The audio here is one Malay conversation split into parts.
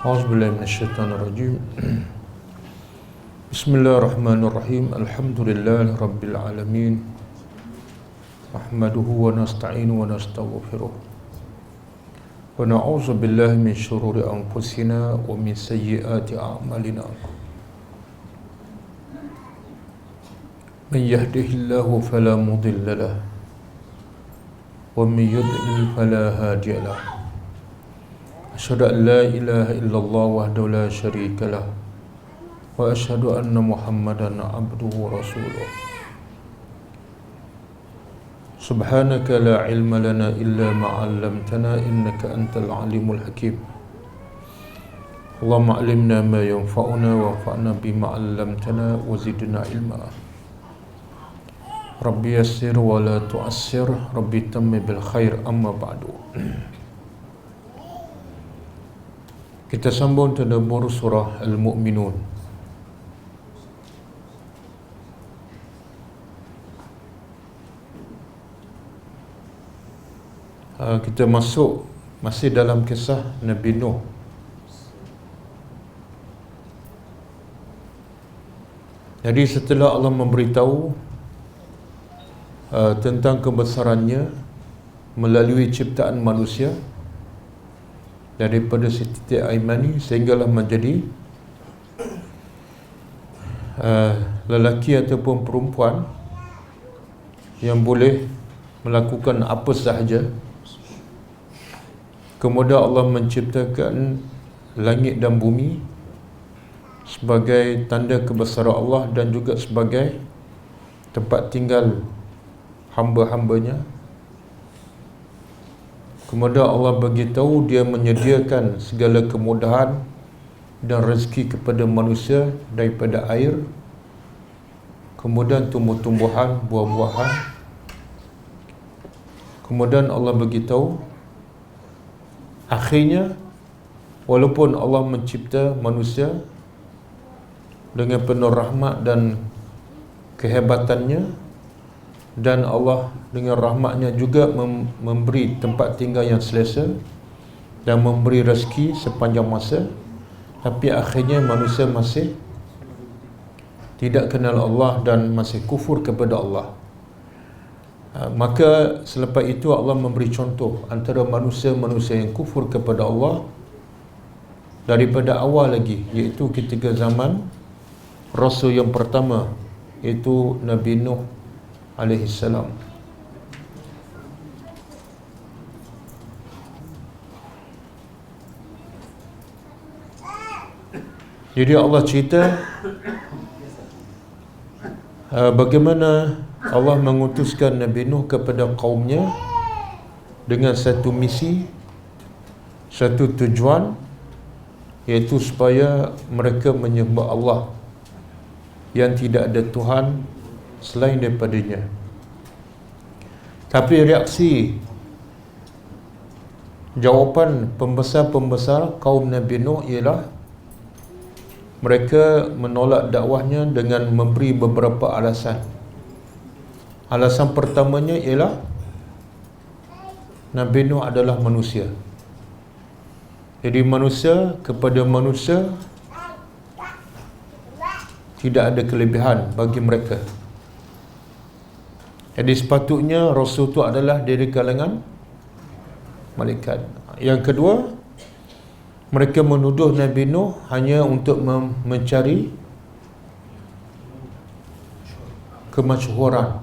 A'udzubillahi minasyaitonirrajim. Bismillahirrahmanirrahim. Alhamdulillahi rabbil alamin. Nahmaduhu wa nasta'inu wa nastaghfiruh. Wa na'udzu billahi min syururi anfusina wa min sayyiati a'malina. Man yahdihillahu fala mudilla lahu wa man yudlil fala hadiya lahu. Asyhadu an la ilaha illallah wahdahu la syarika lah wa asyhadu anna Muhammadan abduhu wa rasuluh. Subhanaka la ilma lana illa ma 'allamtana innaka antal alimul hakim. Allahumma 'allimna ma yanfa'una wanfa'na bima 'allamtana wa zidna ilma. Rabbi yassir wa la tu'assir, Rabbi tammi bil khair, amma ba'du. Kita sambung tadabbur surah Al-Mu'minun. Kita masih dalam kisah Nabi Nuh. Jadi setelah Allah memberitahu tentang kebesarannya melalui ciptaan manusia daripada setitik air mani sehinggalah menjadi lelaki ataupun perempuan yang boleh melakukan apa sahaja. Kemudian Allah menciptakan langit dan bumi sebagai tanda kebesaran Allah dan juga sebagai tempat tinggal hamba-hambanya. Kemudian Allah beritahu Dia menyediakan segala kemudahan dan rezeki kepada manusia daripada air, kemudian tumbuh-tumbuhan, buah-buahan. Kemudian Allah beritahu akhirnya walaupun Allah mencipta manusia dengan penuh rahmat dan kehebatannya, dan Allah dengan rahmatnya juga memberi tempat tinggal yang selesa dan memberi rezeki sepanjang masa, tapi akhirnya manusia masih tidak kenal Allah dan masih kufur kepada Allah. Maka selepas itu Allah memberi contoh antara manusia-manusia yang kufur kepada Allah daripada awal lagi, iaitu ketika zaman Rasul yang pertama, iaitu Nabi Nuh alaihi salam. Jadi Allah cerita bagaimana Allah mengutuskan Nabi Nuh kepada kaumnya dengan satu misi, satu tujuan, iaitu supaya mereka menyembah Allah yang tidak ada Tuhan selain daripadanya. Tapi reaksi jawapan pembesar-pembesar kaum Nabi Nuh ialah mereka menolak dakwahnya dengan memberi beberapa alasan. Alasan pertamanya ialah Nabi Nuh adalah manusia. Jadi manusia kepada manusia tidak ada kelebihan bagi mereka. Jadi sepatutnya Rasul itu adalah dari kalangan malaikat. Yang kedua, mereka menuduh Nabi Nuh hanya untuk mencari kemasyhuran.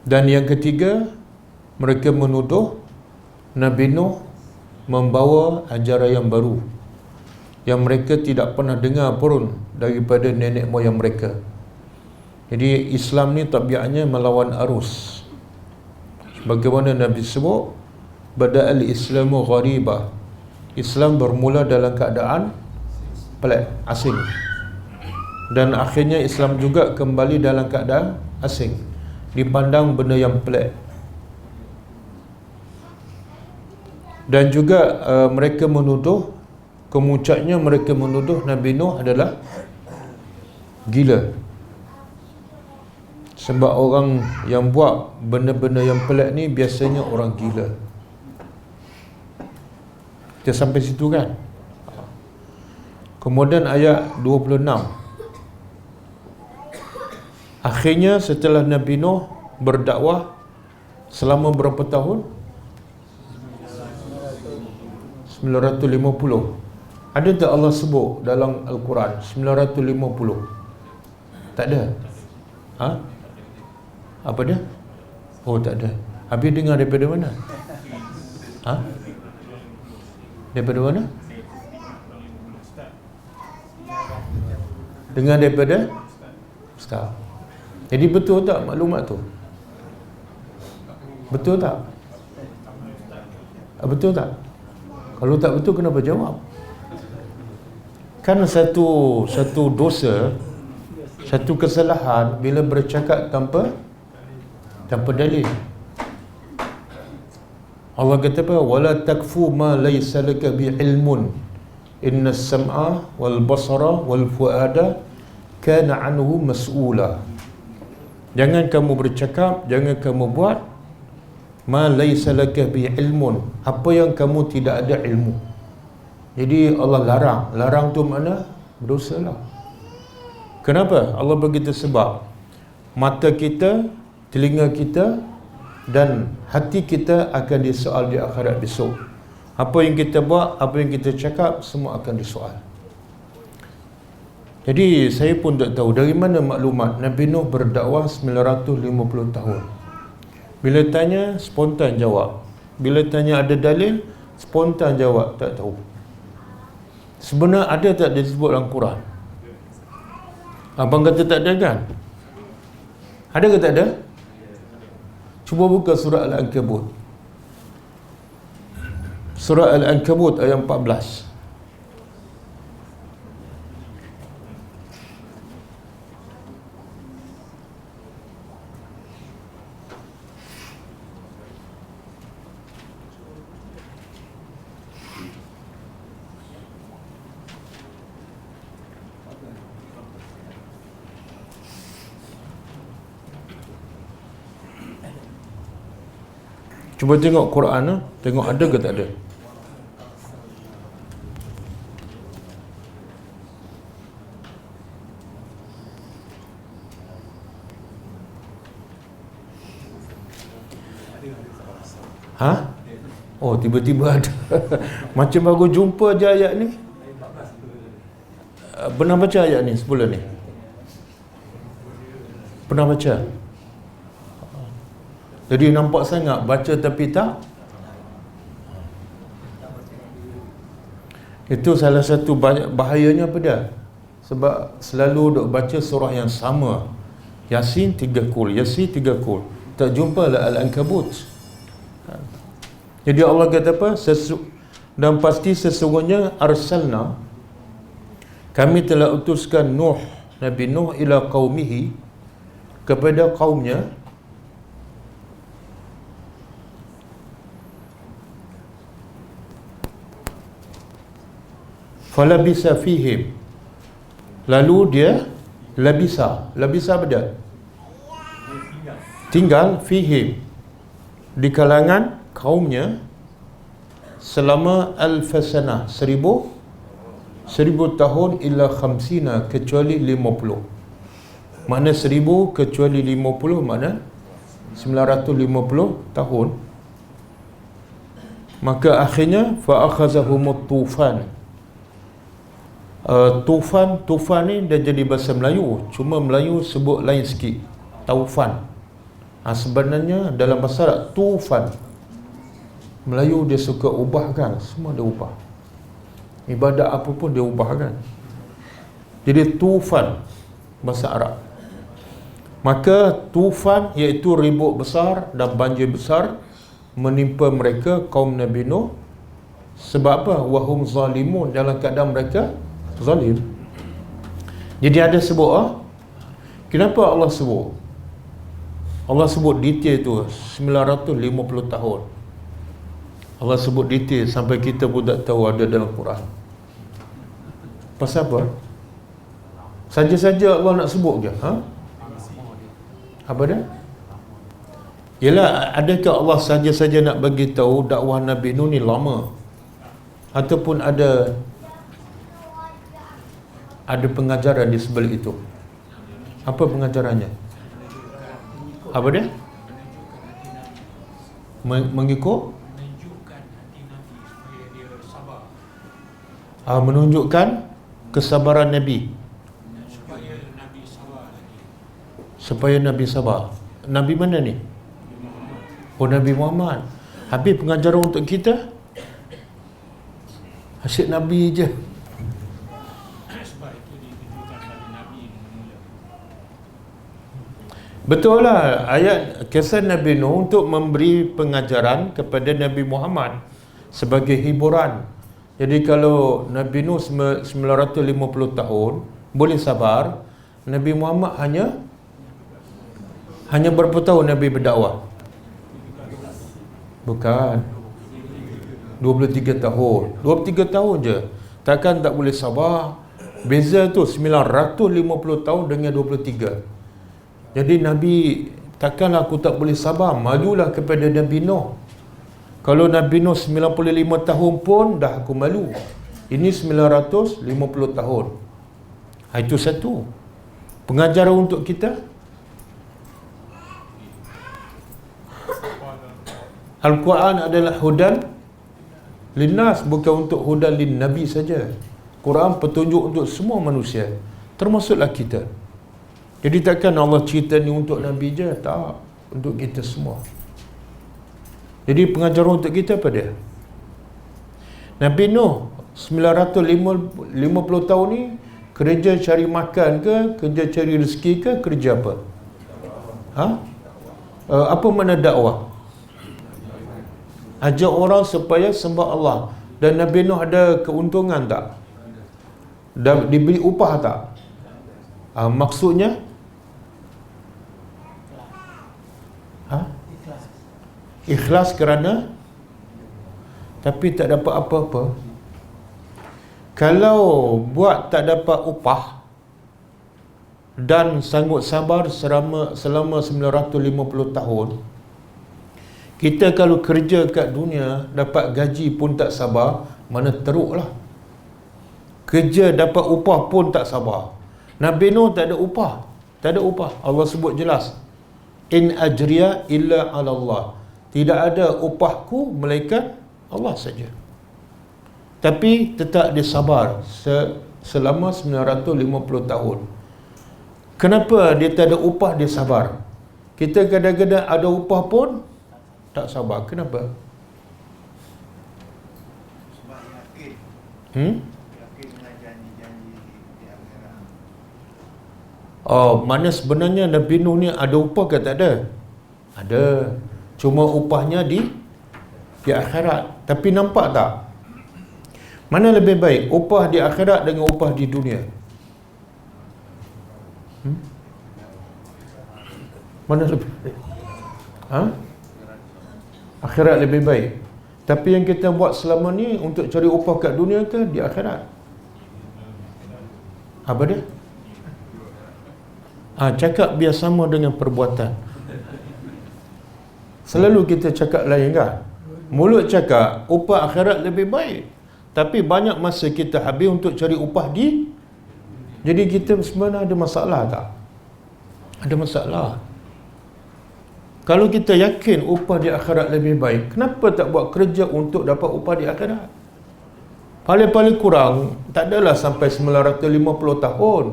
Dan yang ketiga, mereka menuduh Nabi Nuh membawa ajaran yang baru yang mereka tidak pernah dengar pun daripada nenek moyang mereka. Jadi Islam ni tabiatnya melawan arus. Bagaimana Nabi sebut, bada'al Islamu gharibah. Islam bermula dalam keadaan pelik, asing. Dan akhirnya Islam juga kembali dalam keadaan asing, dipandang benda yang pelik. Dan juga mereka menuduh, kemuncaknya mereka menuduh Nabi Nuh adalah gila. Sebab orang yang buat benda-benda yang pelik ni biasanya orang gila. Kita sampai situ kan. Kemudian ayat 26, akhirnya setelah Nabi Nuh berdakwah selama berapa tahun? 950. Ada tak Allah sebut dalam Al-Quran 950? Tak ada. Ha? Apa dia? Oh, tak ada. Habis dengar daripada mana? Ha? Daripada mana? Dengar daripada Ustaz. Jadi betul tak maklumat tu? Betul tak? Betul tak? Kalau tak betul, kenapa jawab? Kan satu dosa, satu kesalahan bila bercakap tanpa dalil. Allah kata apa? Wala takfu ma laysa laka bi ilmun innas sam'a wal basara wal fuada kana anhu mas'ula. Jangan kamu bercakap, jangan kamu buat ma laysa laka bi ilmun, apa yang kamu tidak ada ilmu. Jadi Allah larang tu mana? Berdosa lah. Kenapa? Allah begitu sebab mata kita, telinga kita dan hati kita akan disoal di akhirat besok. Apa yang kita buat, apa yang kita cakap, semua akan disoal. Jadi saya pun tak tahu dari mana maklumat Nabi Nuh berdakwah 950 tahun. Bila tanya, spontan jawab. Bila tanya ada dalil, spontan jawab, tak tahu. Sebenarnya ada tak disebut dalam Quran? Abang kata tak ada kan? Ada ke tak ada? Cuba buka surah Al-Ankabut. Surah Al-Ankabut ayat 14. Cuba tengok Quran, tengok ada ke tak ada. Ha? Oh, tiba-tiba ada. Macam baru jumpa je ayat ni. Pernah baca ayat ni sebelum ni? Pernah baca? Jadi nampak sangat baca tapi tak. Itu salah satu bahayanya apa dia? Sebab selalu duk baca surah yang sama. Yasin 3 kul, Yasin 3 kul. Tak jumpa lah Al-Ankabut. Jadi Allah kata apa? Dan pasti sesungguhnya arsalna, kami telah utuskan Nuh, Nabi Nuh ila qaumihi, kepada kaumnya. Falabisa fihim, lalu dia labisa apa dia? Tinggal fihim, di kalangan kaumnya selama alfasana, 1000 tahun illa khamsina, kecuali 50. Makna 1000 kecuali 50 makna 950 tahun. Maka akhirnya fa akhazahumut tufan. Tufan ni dah jadi bahasa Melayu, cuma Melayu sebut lain sikit, taufan. Sebenarnya dalam bahasa Arab tufan, Melayu dia suka ubahkan, semua dia ubah. Ibadat apa pun dia ubahkan. Jadi tufan bahasa Arab. Maka tufan iaitu ribut besar dan banjir besar menimpa mereka kaum Nabi Nuh. Sebab apa? Wahum zalimun, dalam keadaan mereka zalim. Jadi ada sebut kenapa Allah sebut? Allah sebut detail tu 950 tahun. Allah sebut detail sampai kita pun tak tahu ada dalam Quran. Pasal apa? Saja-saja Allah nak sebut je. Apa dia? Yalah, adakah Allah saja-saja nak bagi tahu dakwah Nabi Nuh ni lama? Ataupun ada pengajaran di sebalik itu? Apa pengajarannya? Apa dia? Mengikut? Menunjukkan kesabaran Nabi. Supaya Nabi sabar. Nabi mana ni? Oh, Nabi Muhammad. Habis pengajaran untuk kita asyik Nabi je. Betul lah, ayat kisah Nabi Nuh untuk memberi pengajaran kepada Nabi Muhammad sebagai hiburan. Jadi kalau Nabi Nuh 950 tahun boleh sabar, Nabi Muhammad hanya berapa tahun Nabi berdakwah? Bukan 23 tahun. 23 tahun je. Takkan tak boleh sabar? Beza tu 950 tahun dengan 23. Jadi Nabi, takkanlah aku tak boleh sabar? Malulah kepada Nabi Nuh. Kalau Nabi Nuh 95 tahun pun dah aku malu. Ini 950 tahun. Itu satu pengajaran untuk kita. Al-Quran adalah hudan linnas, bukan untuk hudan lin Nabi saja. Quran petunjuk untuk semua manusia, termasuklah kita. Jadi takkan Allah cerita ni untuk Nabi je, tak, untuk kita semua. Jadi pengajaran untuk kita apa dia? Nabi Nuh 950 tahun ni kerja cari makan ke, kerja cari rezeki ke, kerja apa? Apa makna dakwah? Ajak orang supaya sembah Allah. Dan Nabi Nuh ada keuntungan tak? Diberi upah tak? Maksudnya ikhlas kerana, tapi tak dapat apa-apa. Kalau buat tak dapat upah dan sanggup sabar selama 950 tahun, kita kalau kerja kat dunia dapat gaji pun tak sabar, mana teruklah. Kerja dapat upah pun tak sabar. Nabi Nuh tak ada upah. Tak ada upah. Allah sebut jelas, in ajriya illa ala Allah. Tidak ada upahku melainkan Allah saja. Tapi tetap dia sabar selama 950 tahun. Kenapa dia tak ada upah dia sabar? Kita kadang-kadang ada upah pun tak sabar. Kenapa? Sebab yakin. Yakin dengan janji-janji di akhirat. Mana sebenarnya Nabi Nuh ni ada upah ke tak ada? Ada. Cuma upahnya di akhirat. Tapi nampak tak? Mana lebih baik? Upah di akhirat dengan upah di dunia? Mana lebih baik? Akhirat lebih baik. Tapi yang kita buat selama ni untuk cari upah kat dunia ke di akhirat? Apa dia? Cakap biar sama dengan perbuatan. Selalu kita cakap lain kan? Mulut cakap upah akhirat lebih baik, tapi banyak masa kita habis untuk cari upah di. Jadi kita sebenarnya ada masalah tak? Ada masalah. Kalau kita yakin upah di akhirat lebih baik, kenapa tak buat kerja untuk dapat upah di akhirat? Paling-paling kurang tak adalah sampai 950 tahun.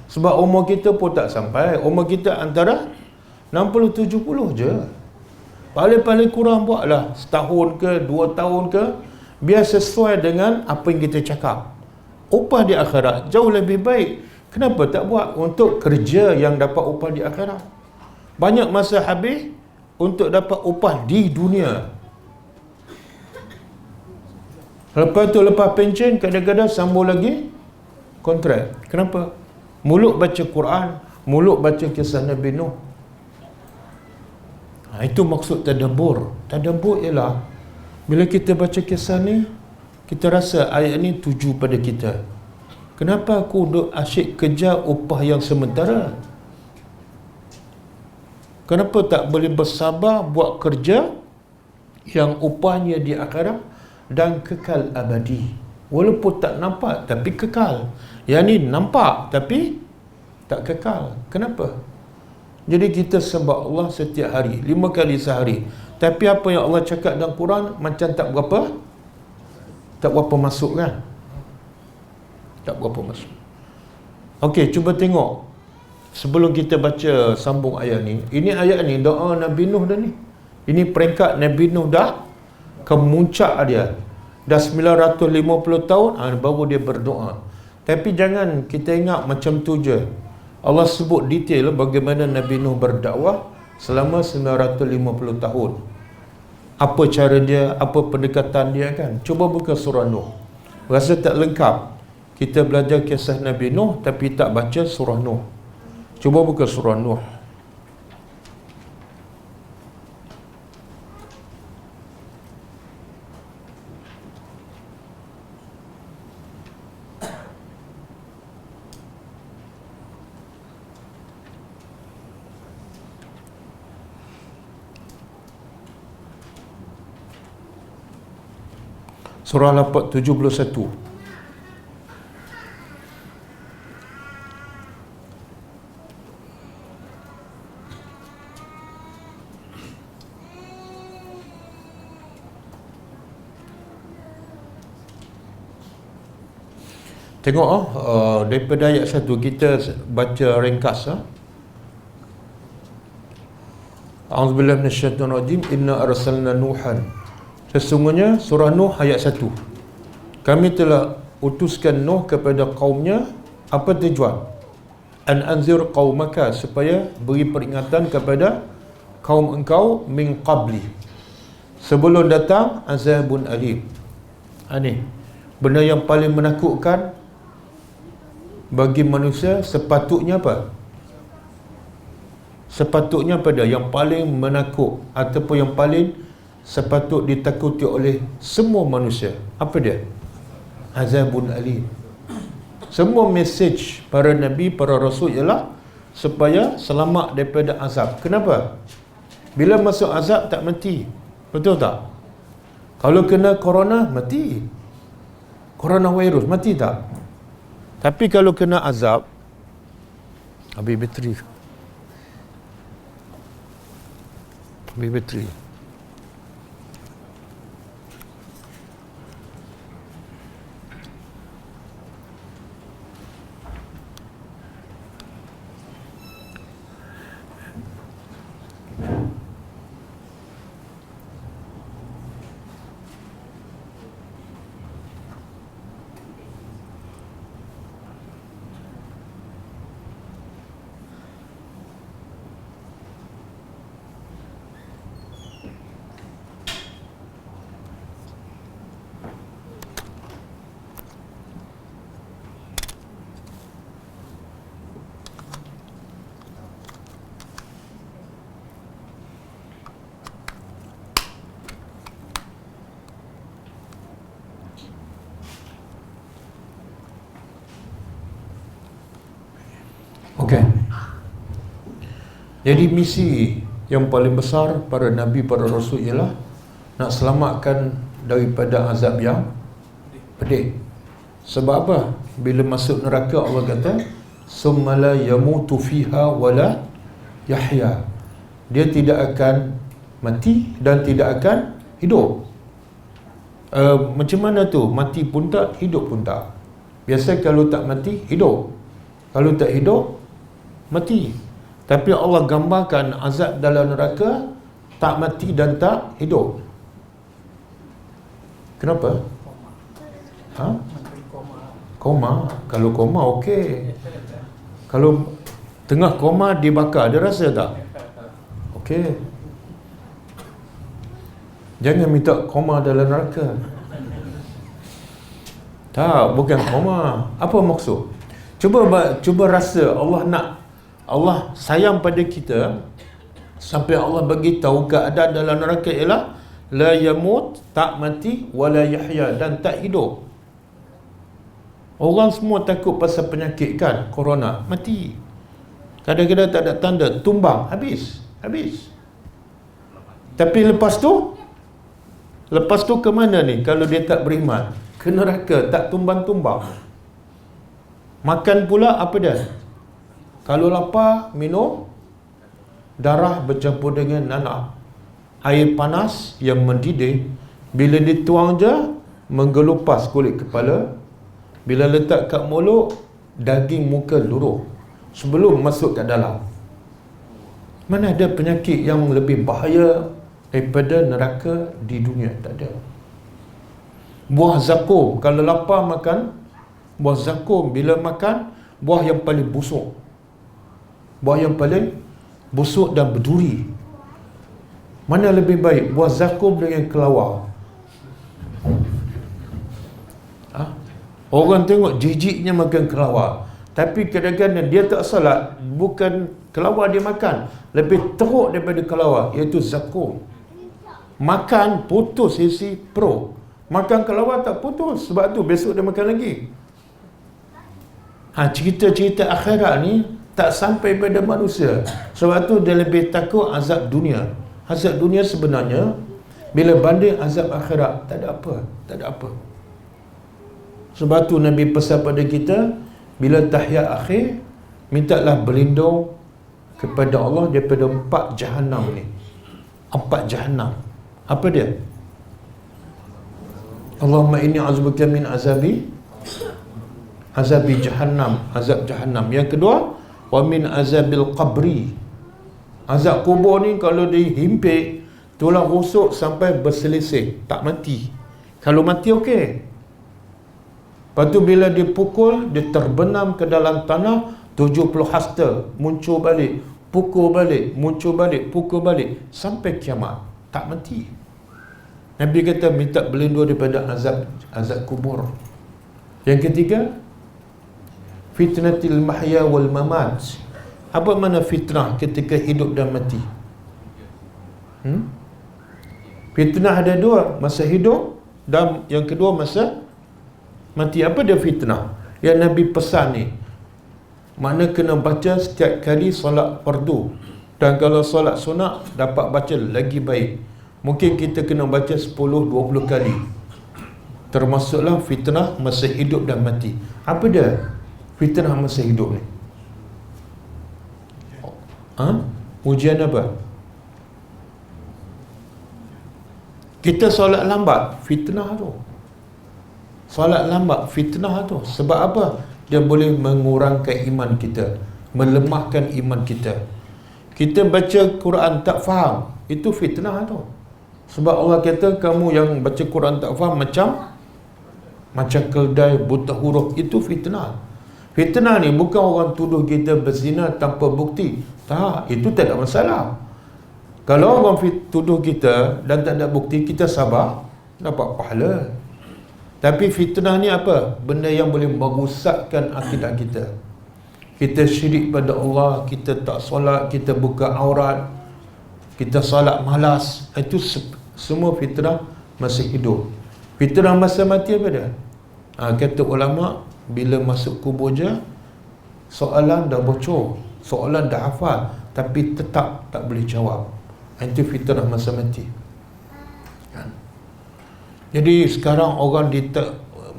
Sebab umur kita pun tak sampai. Umur kita antara 60-70 je. Paling-paling kurang buatlah setahun ke 2 tahun ke, biar sesuai dengan apa yang kita cakap. Upah di akhirat jauh lebih baik. Kenapa tak buat untuk kerja yang dapat upah di akhirat? Banyak masa habis untuk dapat upah di dunia. Lepas tu, lepas pencen, kadang-kadang sambung lagi kontrak. Kenapa? Mulut baca Quran, mulut baca kisah Nabi Nuh. Itu maksud tadabbur. Tadabbur ialah bila kita baca kisah ni, kita rasa ayat ni tuju pada kita. Kenapa aku duk asyik kejar upah yang sementara? Kenapa tak boleh bersabar buat kerja yang upahnya di akhirat dan kekal abadi. Walaupun tak nampak tapi kekal. Yang ni nampak tapi tak kekal. Kenapa? Jadi kita sembah Allah setiap hari, 5 kali sehari. Tapi apa yang Allah cakap dalam Quran macam tak berapa masuk kan? Tak berapa masuk. Okey, cuba tengok. Sebelum kita baca sambung ayat ni, ini ayat ni doa Nabi Nuh dah ni. Ini peringkat Nabi Nuh dah kemuncak dia. Dah 950 tahun baru dia berdoa. Tapi jangan kita ingat macam tu je. Allah sebut detail bagaimana Nabi Nuh berdakwah selama 950 tahun. Apa cara dia, apa pendekatan dia kan. Cuba buka surah Nuh. Rasa tak lengkap kita belajar kisah Nabi Nuh tapi tak baca surah Nuh. Cuba buka surah Nuh. Surah 71. Tengok daripada ayat 1 kita baca ringkas. A'udzubillahi minasyaitonir rajim. Inna arsalna Nuhan. Sesungguhnya surah Nuh ayat 1. Kami telah utuskan Nuh kepada kaumnya. Apa tujuan? An anzir qaumaka, supaya beri peringatan kepada kaum engkau min qabli, sebelum datang azabun alim. Ini benda yang paling menakutkan bagi manusia. Sepatutnya apa? Sepatutnya pada yang paling menakut ataupun yang paling sepatut ditakuti oleh semua manusia. Apa dia? Azabun alim. Semua mesej para nabi, para rasul ialah supaya selamat daripada azab. Kenapa? Bila masuk azab tak mati. Betul tak? Kalau kena corona mati. Coronavirus mati tak? Tapi kalau kena azab, habis bateri. Habis bateri. Okey. Jadi misi yang paling besar para nabi, para rasul ialah nak selamatkan daripada azab yang pedih. Sebab apa? Bila masuk neraka Allah kata summa la yamutu fiha wala yahya. Dia tidak akan mati dan tidak akan hidup. Macam mana tu? Mati pun tak, hidup pun tak. Biasa kalau tak mati, hidup. Kalau tak hidup, mati. Tapi Allah gambarkan azab dalam neraka tak mati dan tak hidup. Kenapa? Koma. Kalau koma okey. Kalau tengah koma dibakar, dia rasa tak? Okey. Jangan minta koma dalam neraka. Tak, bukan koma. Apa maksud? Cuba rasa Allah sayang pada kita sampai Allah bagi tahu keadaan dalam neraka ialah la yamut, tak mati, wala yahya, dan tak hidup. Orang semua takut pasal penyakit kan, corona, mati. Kadang-kadang tak ada tanda, tumbang, habis. Tapi lepas tu Lepas tu ke mana ni kalau dia tak beriman? Ke neraka, tak tumbang-tumbang. Makan pula apa dia? Kalau lapar, minum darah bercampur dengan nanah. Air panas yang mendidih, bila dituang je, menggelupas kulit kepala. Bila letak kat mulut, daging muka luruh sebelum masuk kat dalam. Mana ada penyakit yang lebih bahaya daripada neraka di dunia? Tak ada. Buah zakum, kalau lapar makan buah zakum. Bila makan, buah yang paling busuk, buah yang paling busuk dan berduri. Mana lebih baik, buah zakum dengan kelawar? Orang tengok jijiknya makan kelawar, tapi kadang-kadang dia tak salah, bukan kelawar dia makan, lebih teruk daripada kelawar, iaitu zakum. Makan putus isi perut, makan kelawar tak putus, sebab tu besok dia makan lagi. Cerita-cerita akhirat ni tak sampai pada manusia. Sebab tu dia lebih takut azab dunia. Azab dunia sebenarnya bila banding azab akhirat, tak ada apa, tak ada apa. Sebab tu Nabi pesan pada kita, bila tahiyat akhir, mintalah berlindung kepada Allah daripada 4 jahanam ni. 4 jahanam. Apa dia? Allahumma inni a'udzubika min azabi jahannam, azab jahannam. Yang kedua, wa min azabil qabri. Azab kubur ni kalau dihimpit, tulang rusuk sampai berselisih, tak mati. Kalau mati okey. Lepas tu bila dipukul, dia terbenam ke dalam tanah 70 hasta, muncul balik, pukul balik, muncul balik, pukul balik, sampai kiamat, tak mati. Nabi kata minta berlindung daripada azab kubur. Yang ketiga, fitnatil mahya wal mamat. Apa makna fitnah ketika hidup dan mati? Fitnah ada dua, masa hidup, dan yang kedua masa mati. Apa dia fitnah yang Nabi pesan ni? Makna kena baca setiap kali solat fardu, dan kalau solat sunat dapat baca lagi baik. Mungkin kita kena baca 10-20 kali. Termasuklah fitnah masa hidup dan mati. Apa dia fitnah masa hidup ni? Ujian apa? Kita solat lambat, fitnah tu. Solat lambat, fitnah tu. Sebab apa? Dia boleh mengurangkan iman kita, melemahkan iman kita. Kita baca Quran tak faham, itu fitnah tu. Sebab Allah kata, kamu yang baca Quran tak faham macam keldai buta huruf, itu fitnah. Fitnah ni bukan orang tuduh kita berzina tanpa bukti. Tak, itu tak ada masalah. Kalau orang tuduh kita dan tak ada bukti, kita sabar, dapat pahala. Tapi fitnah ni apa? Benda yang boleh merosakkan akidah kita. Kita syirik pada Allah, kita tak solat, kita buka aurat, kita solat malas. Itu semua fitnah masa hidup. Fitnah masa mati apa dia? Kata ulama, bila masuk kubur je, soalan dah bocor, soalan dah hafal, tapi tetap tak boleh jawab. Itu fitnah masa mati. Jadi sekarang orang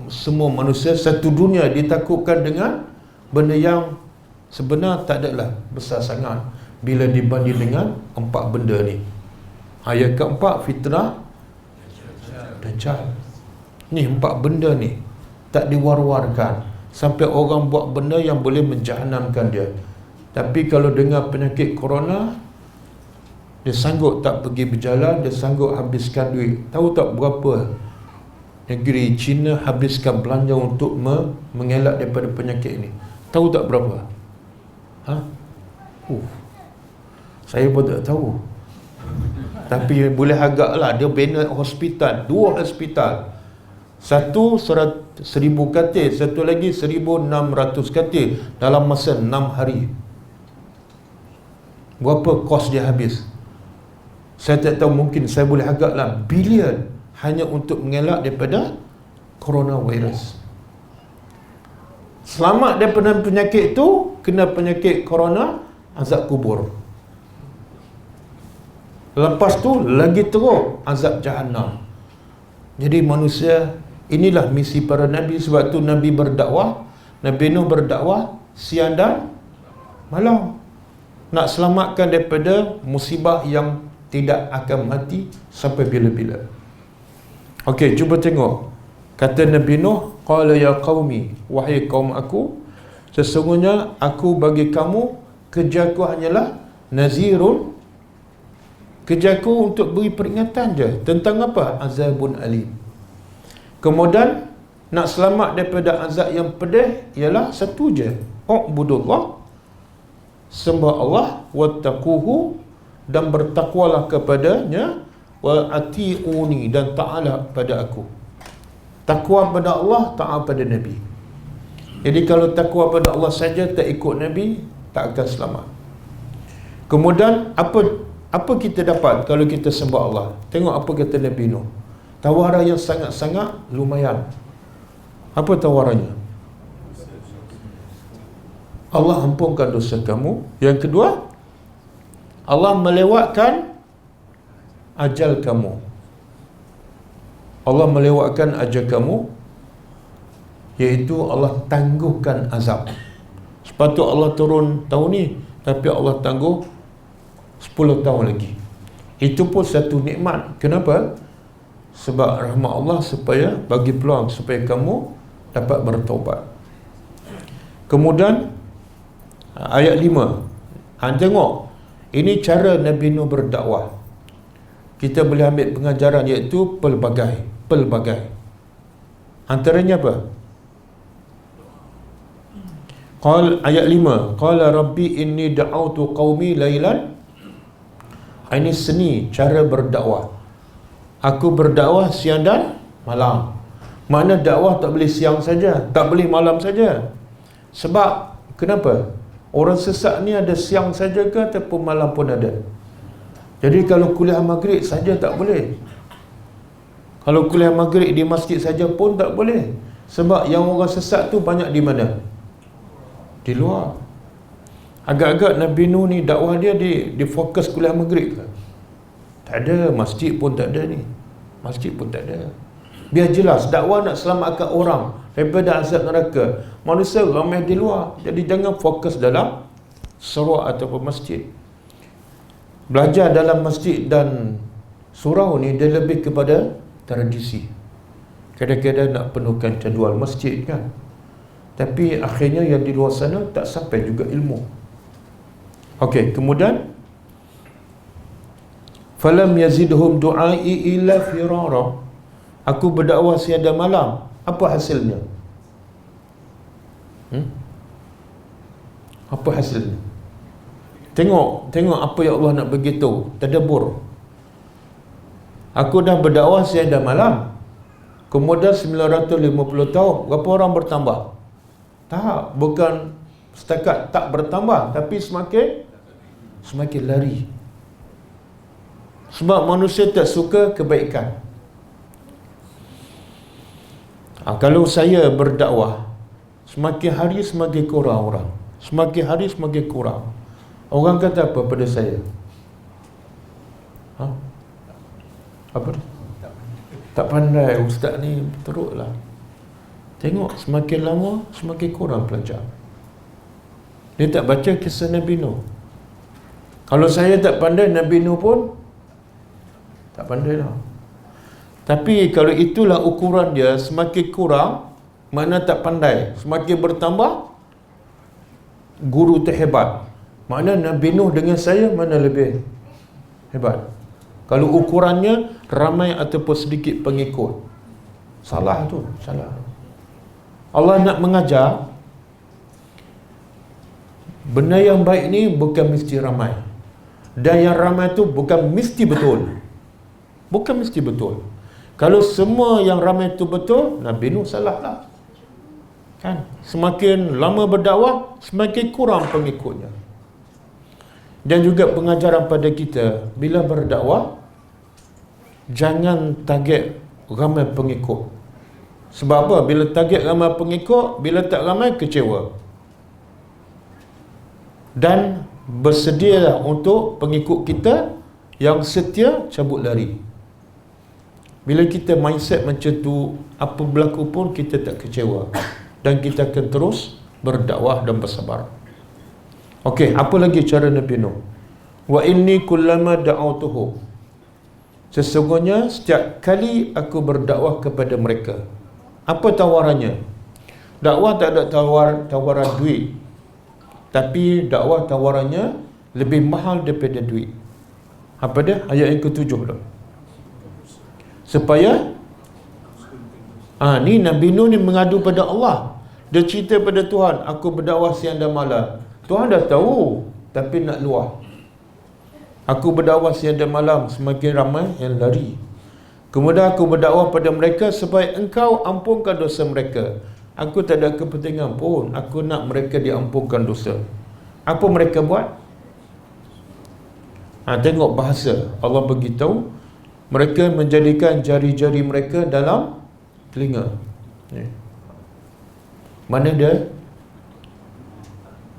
semua manusia satu dunia ditakutkan dengan benda yang sebenar tak adalah besar sangat bila dibanding dengan 4 benda ni. Yang keempat, fitnah Dajjal. Ni 4 benda ni tak diwar-warkan sampai orang buat benda yang boleh menjahanamkan dia. Tapi kalau dengar penyakit corona, dia sanggup tak pergi berjalan, dia sanggup habiskan duit. Tahu tak berapa negeri China habiskan belanja untuk mengelak daripada penyakit ini? Tahu tak berapa? Saya pun tak tahu. Tapi boleh agaklah, dia bina hospital, 2 hospital. Satu 1,000 katil, satu lagi 1,600 katil dalam masa 6 hari. Berapa kos dia habis? Saya tak tahu, mungkin saya boleh agaklah bilion hanya untuk mengelak daripada coronavirus. Selamat daripada penyakit itu, kena penyakit corona, azab kubur. Lepas tu lagi teruk azab jahannam. Jadi manusia, inilah misi para Nabi. Sebab tu Nabi berdakwah, Nabi Nuh berdakwah siang dan malam, nak selamatkan daripada musibah yang tidak akan mati sampai bila-bila. Okey, cuba tengok. Kata Nabi Nuh, qala ya qaumi, wahai kaum aku, sesungguhnya aku bagi kamu, kerjaku hanyalah nazirun, kerjaku untuk beri peringatan je. Tentang apa? Azabun alim. Kemudian nak selamat daripada azab yang pedih ialah satu je, ubudullah, sembah Allah, wattaquhu, dan bertakwalah kepadanya, wa ati'uni, dan ta'ala pada aku. Takwa pada Allah, taat pada Nabi. Jadi kalau takwa pada Allah saja, tak ikut Nabi, tak akan selamat. Kemudian apa kita dapat kalau kita sembah Allah? Tengok apa kata Nabi Nuh. Tawaran yang sangat-sangat lumayan. Apa tawarannya? Allah ampunkan dosa kamu. Yang kedua, Allah melewatkan ajal kamu. Allah melewatkan ajal kamu, iaitu Allah tangguhkan azab. Sepatut Allah turun tahun ni, tapi Allah tangguh 10 tahun lagi. Itu pun satu nikmat. Kenapa? Sebab rahmat Allah, supaya bagi peluang supaya kamu dapat bertaubat. Kemudian ayat 5. Tengok, ini cara Nabi Nuh berdakwah. Kita boleh ambil pengajaran, iaitu pelbagai. Antaranya apa? Ayat 5, qala rabbi inni da'autu qaumi lailan. Ini seni cara berdakwah. Aku berdakwah siang dan malam. Makna dakwah tak boleh siang saja, tak boleh malam saja. Sebab kenapa? Orang sesat ni ada siang saja ke ataupun malam pun ada. Jadi kalau kuliah maghrib saja tak boleh. Kalau kuliah maghrib di masjid saja pun tak boleh. Sebab yang orang sesat tu banyak di mana? Di luar. Agak-agak Nabi Nuh ni dakwah dia di fokus kuliah maghrib ke? Tak ada. Masjid pun tak ada ni. Masjid pun tak ada. Biar jelas, dakwah nak selamatkan orang daripada azab neraka. Manusia ramai di luar. Jadi jangan fokus dalam surau ataupun masjid. Belajar dalam masjid dan surau ni dia lebih kepada tradisi. Kadang-kadang nak penuhkan jadual masjid kan. Tapi akhirnya yang di luar sana tak sampai juga ilmu. Okey, kemudian falam yazidhum du'ai illa firara. Aku berdakwah siang dan malam. Apa hasilnya? Apa hasilnya? Tengok apa yang Allah nak beritahu. Tadabbur. Aku dah berdakwah siang dan malam. Kemudian 950 tahun, berapa orang bertambah? Tak, bukan setakat tak bertambah, tapi semakin lari. Sebab manusia tak suka kebaikan. Kalau saya berdakwah, semakin hari semakin kurang orang. Semakin hari semakin kurang. Orang kata apa pada saya? Apa? Tak pandai ustaz ni, teruklah. Tengok, semakin lama semakin kurang pelajar. Dia tak baca kisah Nabi Nuh. Kalau saya tak pandai, Nabi Nuh pun tak pandai lah. Tapi kalau itulah ukuran dia, semakin kurang, makna tak pandai. Semakin bertambah, guru terhebat. Makna Nabi Nuh dengan saya, mana lebih hebat? Kalau ukurannya ramai ataupun sedikit pengikut, salah tu, salah. Allah nak mengajar benda yang baik ni bukan mesti ramai, dan yang ramai tu bukan mesti betul. Bukan mesti betul. Kalau semua yang ramai tu betul, Nabi Nuh salah lah. Kan? Semakin lama berdakwah, semakin kurang pengikutnya. Dan juga pengajaran pada kita, bila berdakwah, jangan target ramai pengikut. Sebab apa? Bila target ramai pengikut, bila tak ramai, kecewa. Dan bersedialah untuk pengikut kita yang setia cabut lari. Bila kita mindset macam tu, apa berlaku pun kita tak kecewa, dan kita akan terus berdakwah dan bersabar. Okey, apa lagi cara Nabi Nuh? Wa inni kullama da'autuhu, sesungguhnya setiap kali aku berdakwah kepada mereka. Apa tawarannya? Dakwah tak ada tawaran duit, tapi dakwah tawarannya lebih mahal daripada duit. Apa dia? Ayat yang ke-7 tu. Supaya ni Nabi Nuh ni mengadu pada Allah. Dia cerita pada Tuhan, aku berdakwah siang dan malam. Tuhan dah tahu, tapi nak luah. Aku berdakwah siang dan malam, semakin ramai yang lari. Kemudian aku berdakwah pada mereka supaya engkau ampunkan dosa mereka. Aku tak ada kepentingan pun, aku nak mereka diampunkan dosa. Apa mereka buat? Tengok bahasa Allah beritahu, mereka menjadikan jari-jari mereka dalam telinga. Mana dia?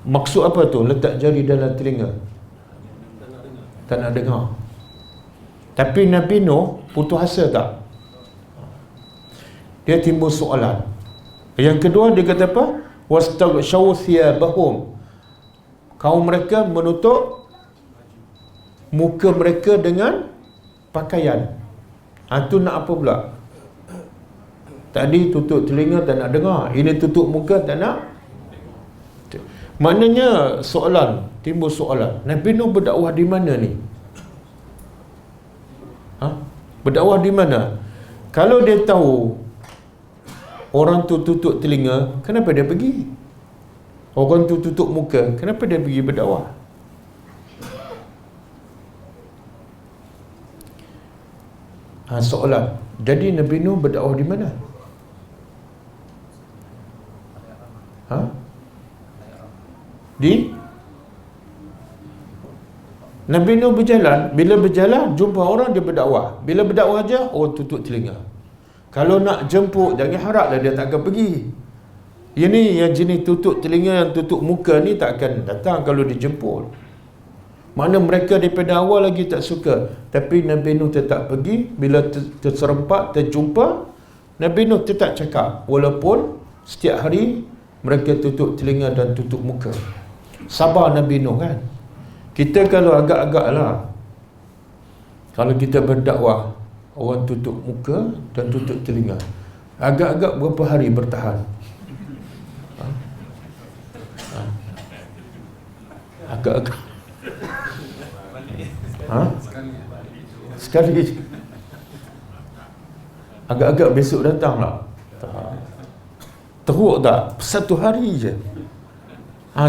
Maksud apa tu letak jari dalam telinga? Tak nak dengar. Tapi Nabi Nuh putus asa tak? Dia timbul soalan. Yang kedua dia kata apa? Wastaghshaw thiyabahum, kaum mereka menutup muka mereka dengan pakaian. Tu nak apa pula? Tadi tutup telinga tak nak dengar, ini tutup muka tak nak. Maknanya soalan, timbul soalan, Nabi Nuh berdakwah di mana ni? Berdakwah di mana? Kalau dia tahu orang tu tutup telinga, kenapa dia pergi? Orang tu tutup muka, kenapa dia pergi berdakwah? Soalan. Jadi Nabi Nuh berdakwah di mana? Nabi Nuh berjalan. Bila berjalan, jumpa orang, dia berdakwah. Bila berdakwah aja, orang tutup telinga. Kalau nak jemput, jangan haraplah dia tak akan pergi. Ini yang jenis tutup telinga, yang tutup muka ni tak akan datang kalau dijemput. Mana mereka daripada awal lagi tak suka. Tapi Nabi Nuh tetap pergi. Bila terserempak, terjumpa, Nabi Nuh tetap cakap, walaupun setiap hari mereka tutup telinga dan tutup muka. Sabar Nabi Nuh kan. Kita kalau agak-agak lah, kalau kita berdakwah, orang tutup muka dan tutup telinga, agak-agak berapa hari bertahan? Agak-agak sekali. Agak-agak besok datang lah. Teruk tak? Satu hari je.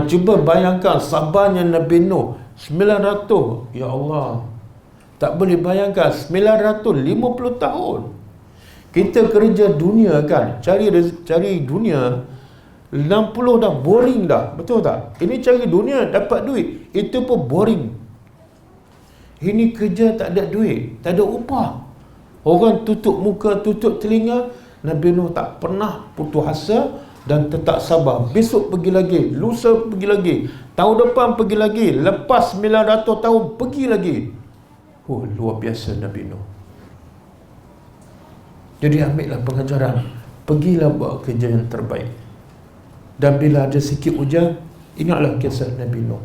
Cuba bayangkan sabarnya Nabi Nuh 900. Ya Allah, tak boleh bayangkan 950 tahun. Kita kerja dunia kan, cari dunia 60 dah boring dah, betul tak? Ini cari dunia dapat duit, itu pun boring. Ini kerja tak ada duit, tak ada upah. Orang tutup muka, tutup telinga. Nabi Nuh tak pernah putus asa dan tetap sabar. Besok pergi lagi, lusa pergi lagi, tahun depan pergi lagi, lepas 900 tahun pergi lagi. Luar biasa Nabi Nuh. Jadi ambillah pengajaran, pergilah buat kerja yang terbaik. Dan bila ada sikit hujan, ingatlah kisah Nabi Nuh.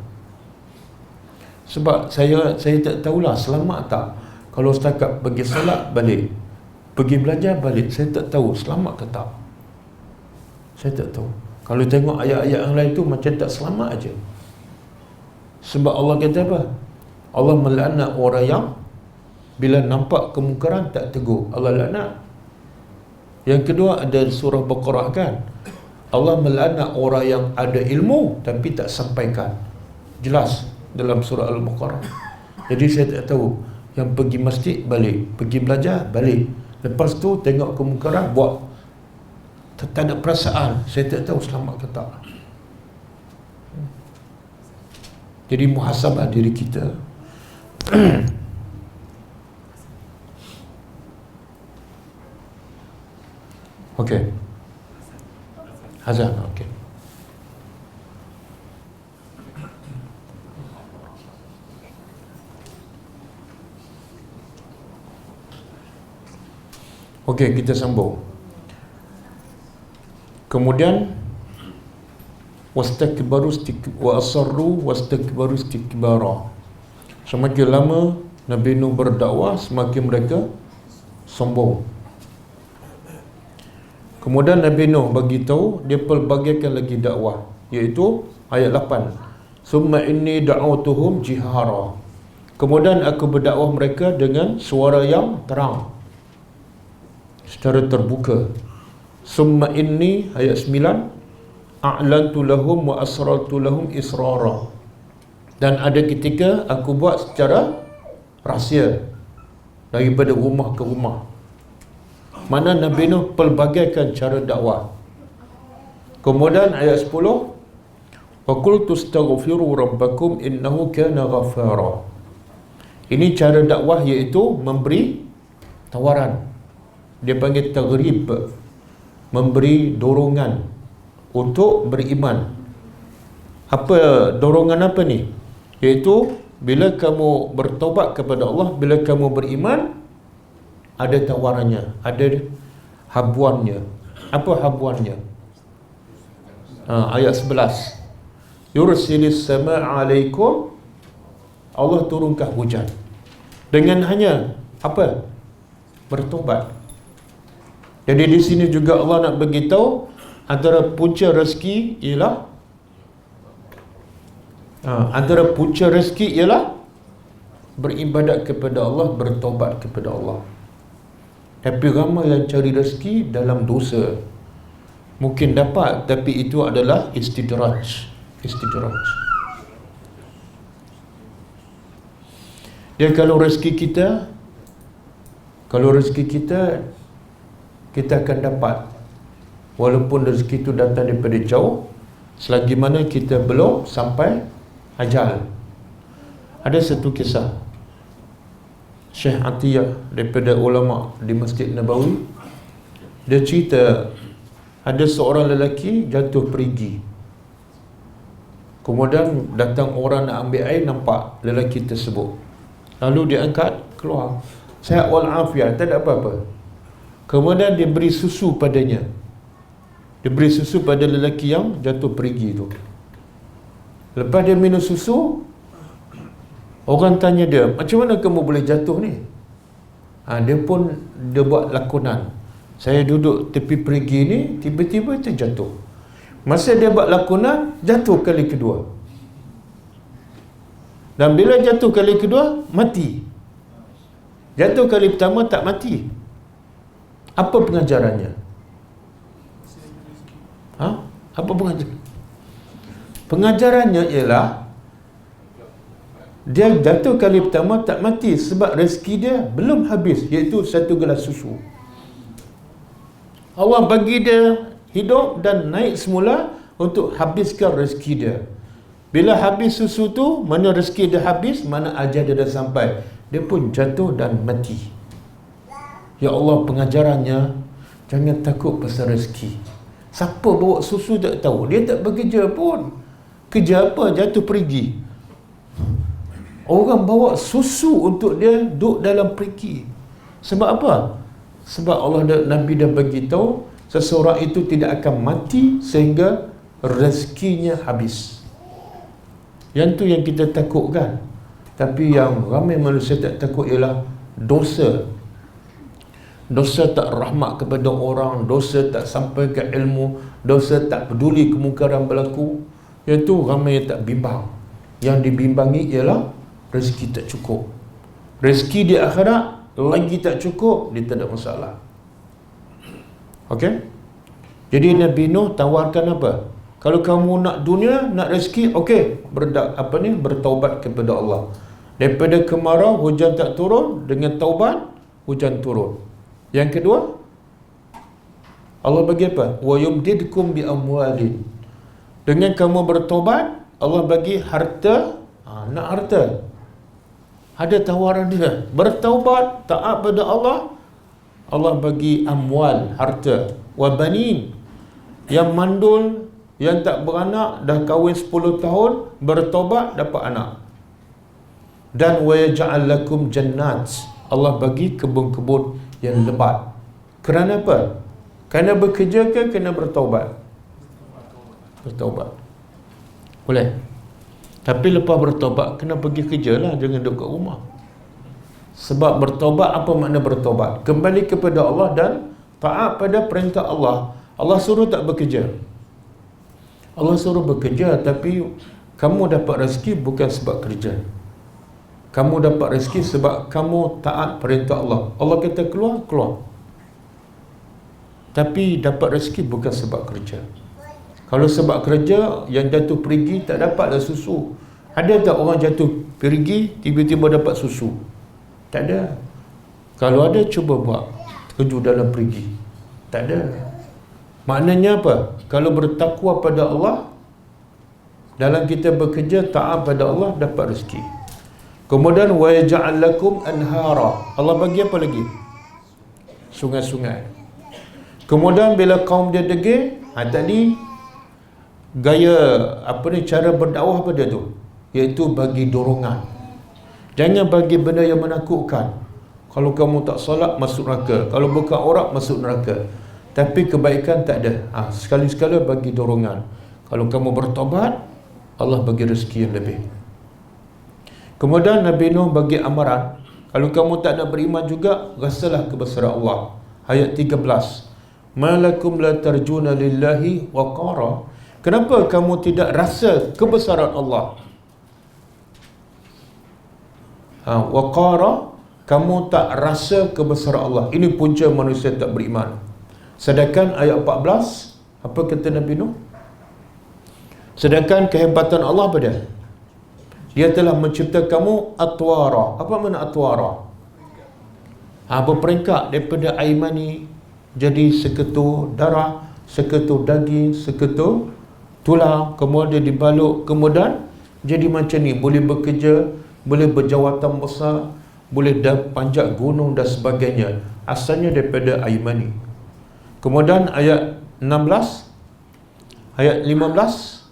Sebab saya tak tahulah selamat tak. Kalau setakat pergi solat balik, pergi belajar balik, saya tak tahu selamat ke tak. Saya tak tahu. Kalau tengok ayat-ayat yang lain tu macam tak selamat aja. Sebab Allah kata apa? Allah melaknat orang yang bila nampak kemungkaran tak tegur. Allah laknat. Yang kedua ada surah Baqarah kan, Allah melaknat orang yang ada ilmu tapi tak sampaikan. Jelas dalam surah Al-Baqarah. Jadi saya tak tahu, yang pergi masjid balik, pergi belajar balik, lepas tu tengok kemungkaran buat, tak ada perasaan. Saya tak tahu selamat ke tak. Jadi muhasabah diri kita. Okey. Hazan, okey. Okey, kita sambung. Kemudian wastakbaru wa asarru wastakbaru istikbara. Semakin lama Nabi Nuh berdakwah, semakin mereka sombong. Kemudian Nabi Nuh bagi tahu, dia pelbagaikan lagi dakwah, iaitu ayat 8. Summa inni da'awtuhum jihara. Kemudian aku berdakwah mereka dengan suara yang terang, secara terbuka. Summa inni ayat 9 a'lantu lahum wa asrartu lahum israra. Dan ada ketika aku buat secara rahsia daripada rumah ke rumah. Mana Nabi Nuh pelbagaikan cara dakwah. Kemudian ayat 10 wa qultu astaghfiru rabbakum innahu kana ghaffara. Ini cara dakwah, iaitu memberi tawaran. Dia panggil taghrib, memberi dorongan untuk beriman. Apa dorongan apa ni? Iaitu bila kamu bertaubat kepada Allah, bila kamu beriman, ada tawarannya, ada habuannya. Apa habuannya? Ayat 11. Yursilis sama'a alaikum, Allah turunkan hujan dengan hanya apa? Bertobat. Jadi di sini juga Allah nak beritahu antara punca rezeki ialah beribadat kepada Allah, bertobat kepada Allah. Tapi ramai yang cari rezeki dalam dosa. Mungkin dapat, tapi itu adalah istidraj. Dan kalau rezeki kita akan dapat, walaupun rezeki itu datang daripada jauh, selagi mana kita belum sampai ajal. Ada satu kisah Syekh Atiyah daripada ulama di Masjid Nabawi. Dia cerita ada seorang lelaki jatuh perigi. Kemudian datang orang nak ambil air, nampak lelaki tersebut. Lalu dia angkat, keluar, sihat walafiat, tak ada apa-apa. Kemudian dia beri susu padanya. Dia beri susu pada lelaki yang jatuh perigi itu. Lepas dia minum susu, orang tanya dia, macam mana kamu boleh jatuh ni? Dia buat lakonan. Saya duduk tepi perigi ni, tiba-tiba terjatuh. Masa dia buat lakonan, jatuh kali kedua. Dan bila jatuh kali kedua, mati. Jatuh kali pertama tak mati. Apa pengajarannya? Apa pengajaran? Pengajarannya ialah dia jatuh kali pertama tak mati sebab rezeki dia belum habis, iaitu satu gelas susu. Allah bagi dia hidup dan naik semula untuk habiskan rezeki dia. Bila habis susu tu, mana rezeki dia habis, mana ajal dia dah sampai, dia pun jatuh dan mati. Ya Allah, pengajarannya jangan takut pasal rezeki. Siapa bawa susu tak tahu, dia tak bekerja pun. Kerja apa? Jatuh perigi. Orang bawa susu untuk dia duduk dalam perigi. Sebab apa? Sebab Nabi dah bagi tahu seseorang itu tidak akan mati sehingga rezekinya habis. Yang tu yang kita takutkan. Tapi yang ramai manusia tak takut ialah dosa. Dosa tak rahmat kepada orang, dosa tak sampai ke ilmu, dosa tak peduli kemungkaran berlaku. Yang tu ramai yang tak bimbang. Yang dibimbangi ialah rezeki tak cukup. Rezeki di akhirat lagi tak cukup, dia tak ada masalah. Okey? Jadi Nabi Nuh tawarkan apa? Kalau kamu nak dunia, nak rezeki, okey, bertaubat kepada Allah. Daripada kemarau, hujan tak turun, dengan taubat, hujan turun. Yang kedua, Allah bagi apa? Wa yumdidkum bi amwalin. Dengan kamu bertaubat, Allah bagi harta. Nak harta, ada tawaran dia. Bertaubat, taat pada Allah, Allah bagi amwal, harta. Wa banin, yang mandul, yang tak beranak, dah kahwin 10 tahun, bertaubat, dapat anak. Dan wa yaj'al lakum jannat, Allah bagi kebun-kebun yang lebat, Kerana apa? Kerana bekerja ke kena bertaubat? Bertaubat. Boleh. Tapi lepas bertaubat kena pergi kerja lah, jangan duduk kat rumah. Sebab bertaubat, apa makna bertaubat? Kembali kepada Allah dan taat pada perintah Allah. Allah suruh tak bekerja. Allah suruh bekerja, tapi kamu dapat rezeki bukan sebab kerja. Kamu dapat rezeki sebab kamu taat perintah Allah. Allah kata keluar, keluar. Tapi dapat rezeki bukan sebab kerja. Kalau sebab kerja, yang jatuh perigi tak dapatlah susu. Ada tak orang jatuh perigi tiba-tiba dapat susu? Tak ada. Kalau ada, cuba buat terjun dalam perigi. Tak ada. Maknanya apa? Kalau bertakwa pada Allah, dalam kita bekerja taat pada Allah, dapat rezeki. Kemudian wa yaj'al lakum anhara. Allah bagi apa lagi? Sungai-sungai. Kemudian bila kaum dia degil, tadi gaya cara berdakwah apa dia tu? Iaitu bagi dorongan. Jangan bagi benda yang menakutkan. Kalau kamu tak solat, masuk neraka. Kalau buka aurat, masuk neraka. Tapi kebaikan tak ada. Sekali-sekala bagi dorongan. Kalau kamu bertobat, Allah bagi rezeki yang lebih. Kemudian Nabi Nuh bagi amaran, kalau kamu tak nak beriman juga, rasalah kebesaran Allah. Ayat 13. Malakum la tarjuna lillahi waqara. Kenapa kamu tidak rasa kebesaran Allah? Waqara, kamu tak rasa kebesaran Allah. Ini punca manusia tak beriman. Sedangkan ayat 14, apa kata Nabi Nuh? Sedangkan kehebatan Allah apa dia? Dia telah mencipta kamu atwara. Apa makna atwara? Berperingkat daripada air mani jadi seketul darah, seketul daging, seketul tulang, kemudian dibalut, kemudian jadi macam ni, boleh bekerja, boleh berjawatan besar, boleh panjat gunung dan sebagainya. Asalnya daripada air mani. Kemudian ayat 16, ayat 15,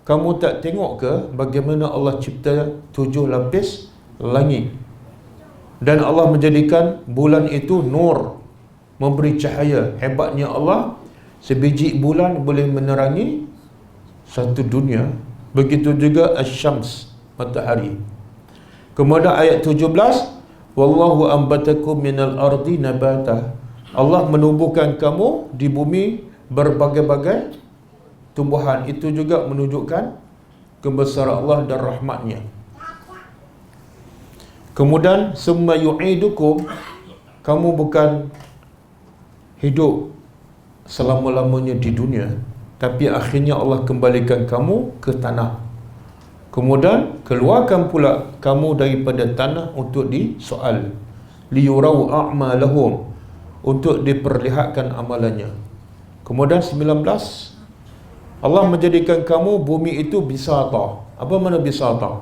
kamu tak tengok ke bagaimana Allah cipta 7 lapis langit, dan Allah menjadikan bulan itu nur, memberi cahaya. Hebatnya Allah, sebiji bulan boleh menerangi satu dunia. Begitu juga asy-syams, matahari. Kemudian ayat 17, wallahu ambatakum minal ardi nabata. Allah menumbuhkan kamu di bumi berbagai-bagai tumbuhan. Itu juga menunjukkan kebesaran Allah dan rahmatnya. Kemudian summa yu'idukum, kamu bukan hidup selama-lamanya di dunia, tapi akhirnya Allah kembalikan kamu ke tanah. Kemudian keluarkan pula kamu daripada tanah untuk disoal, liyurau a'malahum, untuk diperlihatkan amalannya. Kemudian 19, Allah menjadikan kamu bumi itu bisata. Apa makna bisata?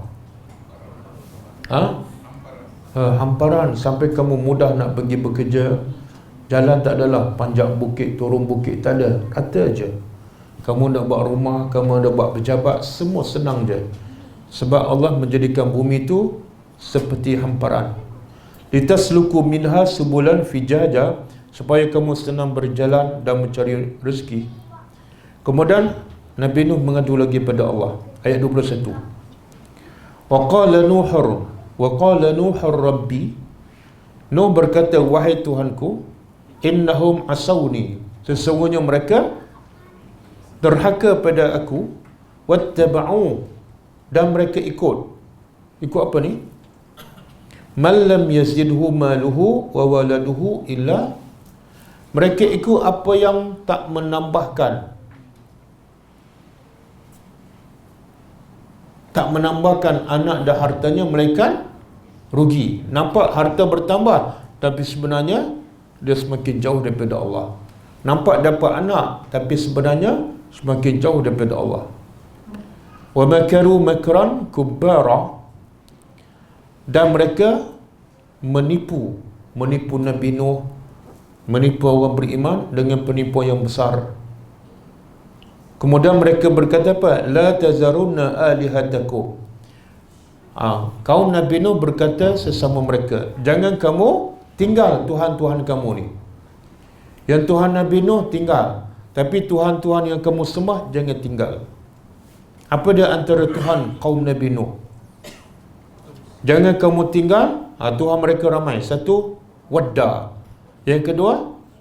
Hamparan, sampai kamu mudah nak pergi bekerja. Jalan tak adalah panjat bukit, turun bukit, tak ada, rata aja. Kamu nak buat rumah, kamu nak buat pejabat, semua senang je. Sebab Allah menjadikan bumi itu seperti hamparan. Litasluku minha subulan fijaja, supaya kamu senang berjalan dan mencari rezeki. Kemudian Nabi Nuh mengadu lagi pada Allah. Ayat 21. Wa qala Nuhur Rabbi. Nuh berkata, wahai Tuhanku, innahum asawni, sesungguhnya mereka derhaka pada aku, wattaba'u, dan mereka ikut apa ni? Man lam yazidhu maluhu wa waladuhu illa, mereka ikut apa yang tak menambahkan anak dan hartanya, melainkan rugi. Nampak harta bertambah, tapi sebenarnya dia semakin jauh daripada Allah. Nampak dapat anak, tapi sebenarnya semakin jauh daripada Allah. Wa makaru makran kubbara, dan mereka menipu Nabi Nuh, menipu orang beriman dengan penipuan yang besar. Kemudian mereka berkata apa? La tazarunna alihatakum. Kaum Nabi Nuh berkata sesama mereka, jangan kamu tinggal Tuhan-Tuhan kamu ni. Yang Tuhan Nabi Nuh tinggal, tapi Tuhan-Tuhan yang kamu sembah jangan tinggal. Apa dia antara Tuhan kaum Nabi Nuh? Jangan kamu tinggal. Tuhan mereka ramai. Satu, Wadda. Yang kedua,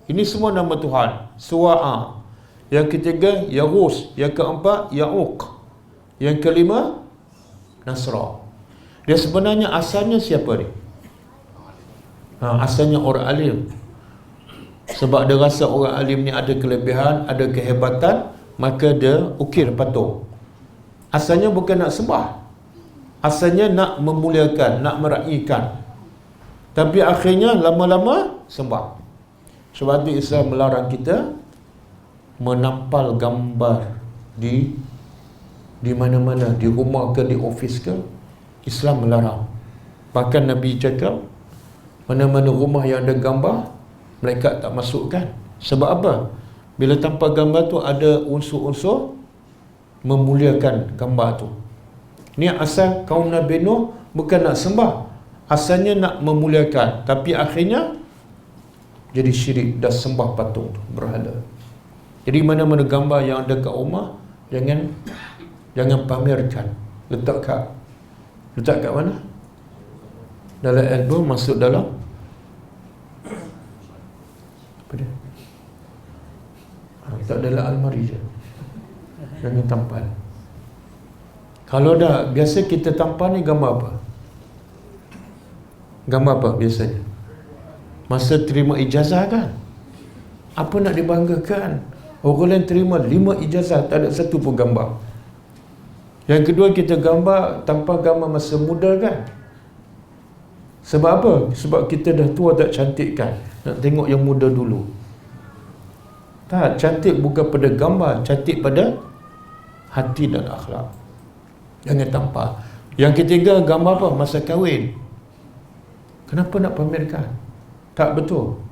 ini semua nama Tuhan, Suwa'a. Yang ketiga, Yaghus. Yang keempat, Ya'uq. Yang kelima, Nasra. Dia sebenarnya asalnya siapa ni? Asalnya orang alim. Sebab dia rasa orang alim ni ada kelebihan, ada kehebatan, maka dia ukir patung. Asalnya bukan nak sembah, asalnya nak memuliakan, nak meraihkan. Tapi akhirnya lama-lama sembah. Sebab itu Islam melarang kita menampal gambar di mana-mana, di rumah ke, di ofis ke. Islam melarang. Bahkan Nabi cakap, mana-mana rumah yang ada gambar, malaikat tak masukkan. Sebab apa? Bila tanpa gambar tu ada unsur-unsur memuliakan gambar tu. Ni asal kaum Nabi Nuh bukan nak sembah, asalnya nak memuliakan, tapi akhirnya jadi syirik, dah sembah patung tu, berhala. Jadi mana-mana gambar yang ada kat rumah, jangan pamerkan. Letak kat mana? Dalam album, masuk dalam apa dia? Tak dalam almari je. Jangan tampal. Kalau dah biasa kita tampal ni gambar apa? Gambar apa biasanya? Masa terima ijazah kan? Apa nak dibanggakan? Orang lain terima 5 ijazah, tak ada satu pun gambar. Yang kedua, kita gambar tanpa gambar masa muda kan? Sebab apa? Sebab kita dah tua tak cantik kan? Nak tengok yang muda dulu. Tak, cantik bukan pada gambar, cantik pada hati dan akhlak. Jangan tampar. Yang ketiga, gambar apa? Masa kahwin. Kenapa nak pamerkan? Tak betul.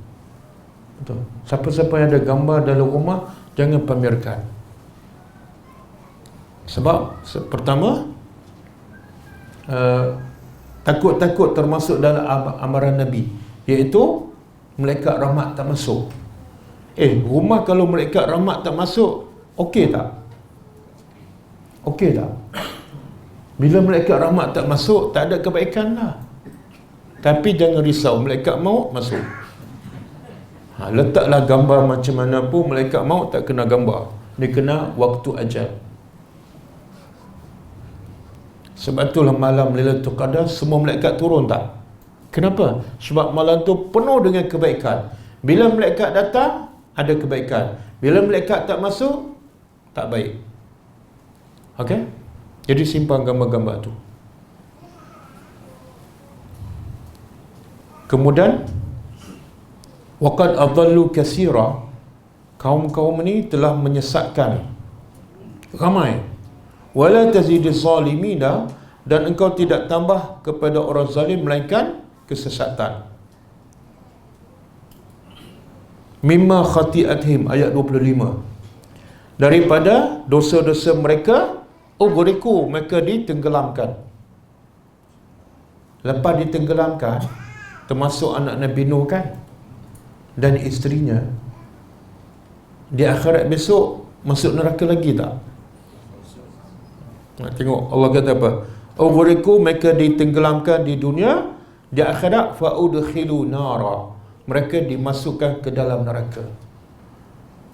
Betul. Siapa-siapa yang ada gambar dalam rumah, jangan pamerkan. Sebab pertama, takut-takut termasuk dalam amaran Nabi, iaitu malaikat rahmat tak masuk. Rumah kalau malaikat rahmat tak masuk, okey tak? Okey tak? Bila malaikat rahmat tak masuk, tak ada kebaikan lah. Tapi jangan risau, malaikat maut masuk. Letaklah gambar macam mana pun, malaikat maut tak kena gambar. Dia kena waktu ajal. Sebab itulah malam Lailatul Qadar semua malaikat turun tak? Kenapa? Sebab malam tu penuh dengan kebaikan. Bila malaikat datang, ada kebaikan. Bila malaikat tak masuk, tak baik. Okey? Jadi simpan gambar-gambar tu. Kemudian, waqad adallu katsira, kaum-kaum ini telah menyesatkan ramai. Wala tazidiz zalimina, dan engkau tidak tambah kepada orang zalim melainkan kesesatan. Mimma khati'athim, ayat 25. Daripada dosa-dosa mereka, ughriqu, mereka ditenggelamkan. Lepas ditenggelamkan, termasuk anak Nabi Nuh kan, dan isterinya, di akhirat besok masuk neraka lagi tak? Tengok Allah kata apa? Ughriqu, mereka ditenggelamkan di dunia, di akhirat fa'udkhilu nara, mereka dimasukkan ke dalam neraka.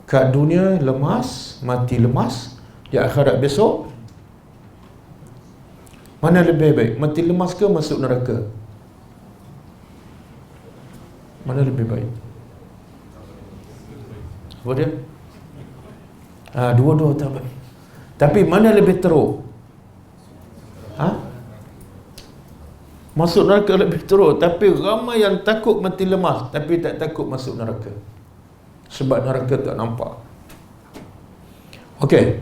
Kat dunia lemas, mati lemas, di akhirat besok mana lebih baik? Mati lemas ke masuk neraka? Mana lebih baik? Apa dia? Dua-dua tak baik. Tapi mana lebih teruk? Masuk neraka lebih teruk. Tapi ramai yang takut mati lemas, tapi tak takut masuk neraka. Sebab neraka tak nampak. Okey.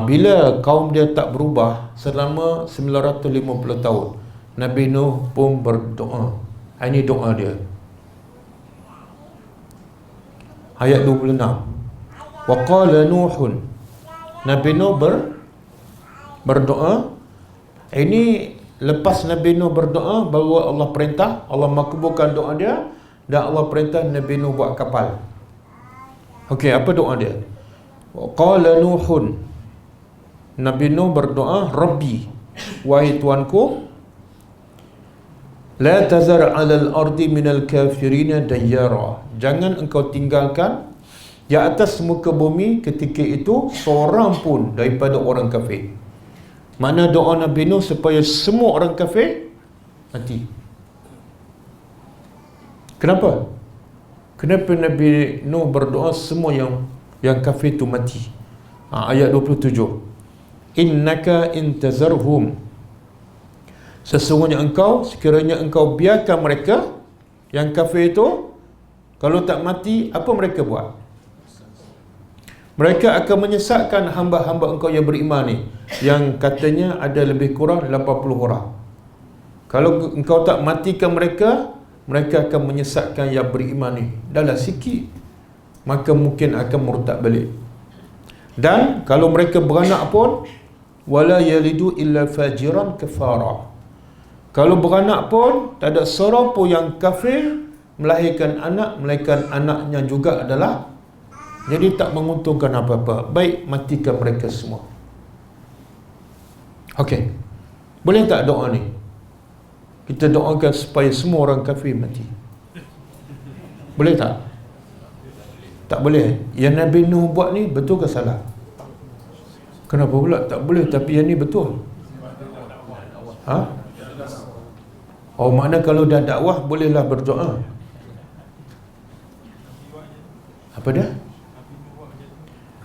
Bila kaum dia tak berubah selama 950 tahun, Nabi Nuh pun berdoa. Ini doa dia. Ayat 26. Wa qala Nuhun, Nabi Nuh berdoa. Ini lepas Nabi Nuh berdoa, baru Allah perintah, Allah makbulkan doa dia, dan Allah perintah Nabi Nuh buat kapal. Okey, apa doa dia? Qala Nuhun, Nabi Nuh berdoa, Rabbi, wahai Tuanku, la tazar 'alal ardi minal kafirina dayyara, jangan engkau tinggalkan di atas muka bumi ketika itu seorang pun daripada orang kafir. Mana doa Nabi Nuh supaya semua orang kafir mati. Kenapa? Kenapa Nabi Nuh berdoa semua yang kafir tu mati? Ayat 27. Innaka intazarhum, sesungguhnya engkau, sekiranya engkau biarkan mereka yang kafir itu, kalau tak mati, apa mereka buat? Mereka akan menyesatkan hamba-hamba engkau yang beriman ni, yang katanya ada lebih kurang 80 orang. Kalau engkau tak matikan mereka, mereka akan menyesatkan yang beriman ni. Dahlah sikit, maka mungkin akan murtad balik. Dan kalau mereka beranak pun, wala yalidu illa fajiran kafara, kalau beranak pun tak ada seorang pun yang kafir melahirkan anak, melainkan anaknya juga adalah, jadi tak menguntungkan apa-apa. Baik, matikan mereka semua. Okey, boleh tak doa ni? Kita doakan supaya semua orang kafir mati. Boleh tak? Tak boleh. Yang Nabi Nuh buat ni betul ke salah? Kenapa pula tak boleh, tapi yang ni betul? Ha? Oh, makna kalau dah dakwah bolehlah berdoa. Apa dia?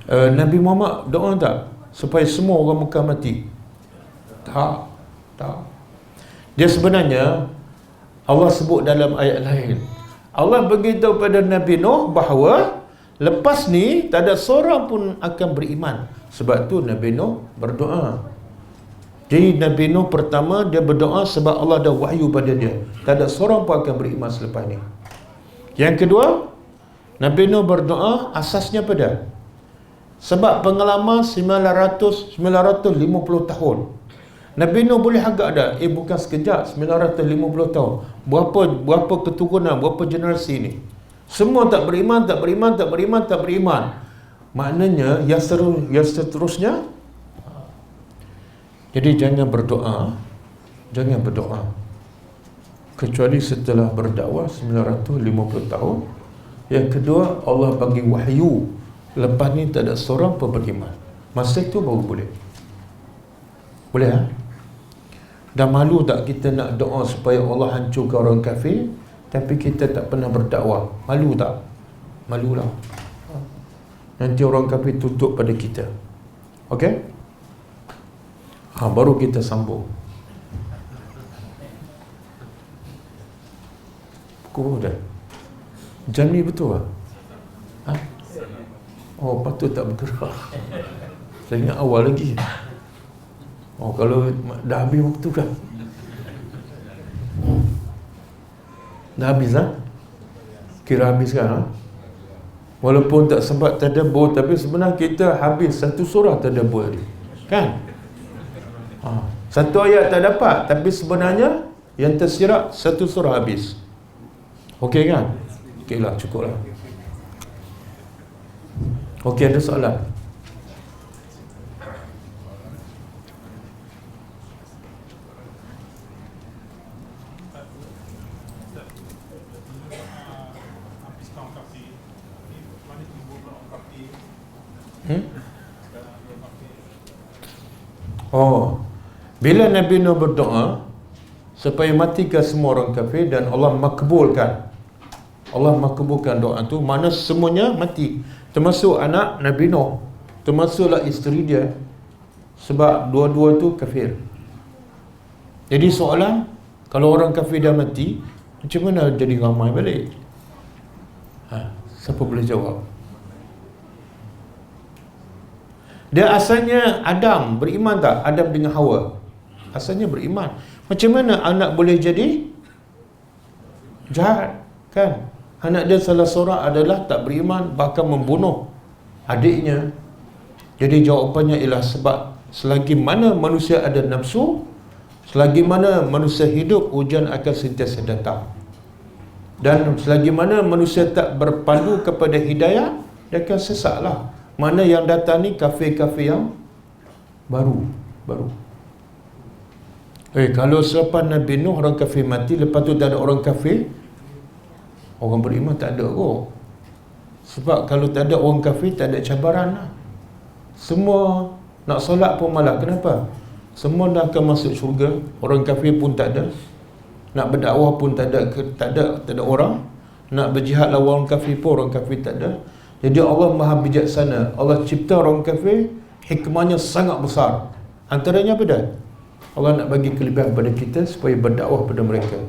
Nabi Muhammad doa tak supaya semua orang Mekah mati? Tak. Dia sebenarnya, Allah sebut dalam ayat lain, Allah beritahu pada Nabi Nuh bahawa lepas ni tak ada seorang pun akan beriman. Sebab tu Nabi Nuh berdoa. Jadi Nabi Nuh pertama dia berdoa sebab Allah dah wahyu pada dia, tak ada seorang pun akan beriman selepas ni. Yang kedua, Nabi Nuh berdoa asasnya pada sebab pengalaman 950 tahun. Nabi Nuh boleh agak dah, bukan sekejap, 950 tahun. Berapa keturunan, berapa generasi ni? Semua tak beriman. Maknanya yang seterusnya. Jadi jangan berdoa kecuali setelah berdakwah 950 tahun. Yang kedua, Allah bagi wahyu. Lepas ni tak ada seorang pun beriman. Masa itu baru boleh. Boleh ha? Dah malu tak kita nak doa supaya Allah hancurkan orang kafir, tapi kita tak pernah berdakwah? Malu tak? Malulah. Nanti orang kafir tutup pada kita. Okey? Baru kita sambung. Pukul dah. Jam ni betul lah? Oh, patut tak bergerak. Saya ingat awal lagi. Oh, kalau dah habis waktu kan? Dah habis lah? Kira habis kan? Walaupun tak sempat tadabbur, tapi sebenarnya kita habis satu surah tadabbur tadi. Kan? Satu ayat tak dapat, tapi sebenarnya yang tersirap satu surah habis. Okey kan? Okey lah, cukup lah. Okey, ada soalan? Bila Nabi Nuh berdoa supaya matikan semua orang kafir dan Allah makbulkan doa tu, mana semuanya mati, termasuk anak Nabi Nuh, termasuklah isteri dia, sebab dua-dua tu kafir. Jadi soalan, kalau orang kafir dah mati, macam mana jadi ramai balik? Siapa boleh jawab? Dia asalnya Adam beriman tak? Adam dengan Hawa asalnya beriman. Macam mana anak boleh jadi jahat? Kan? Anak dia salah seorang adalah tak beriman, bahkan membunuh adiknya. Jadi jawapannya ialah sebab selagi mana manusia ada nafsu, selagi mana manusia hidup, ujian akan sentiasa datang. Dan selagi mana manusia tak berpandu kepada hidayah, dia akan sesat lah. Mana yang datang ni kafir-kafir yang baru. Kalau selepas Nabi Nuh orang kafir mati, lepas tu tak ada orang kafir, orang beriman tak ada kot. Sebab kalau tak ada orang kafir, tak ada cabaran lah. Semua nak solat pun malah. Kenapa? Semua dah akan masuk syurga, orang kafir pun tak ada. Nak berdakwah pun tak ada orang. Nak berjihad lawan orang kafir pun orang kafir tak ada. Jadi Allah Maha bijaksana. Allah cipta orang kafir, hikmahnya sangat besar. Antaranya apa dah? Allah nak bagi kelebihan pada kita supaya berdakwah pada mereka.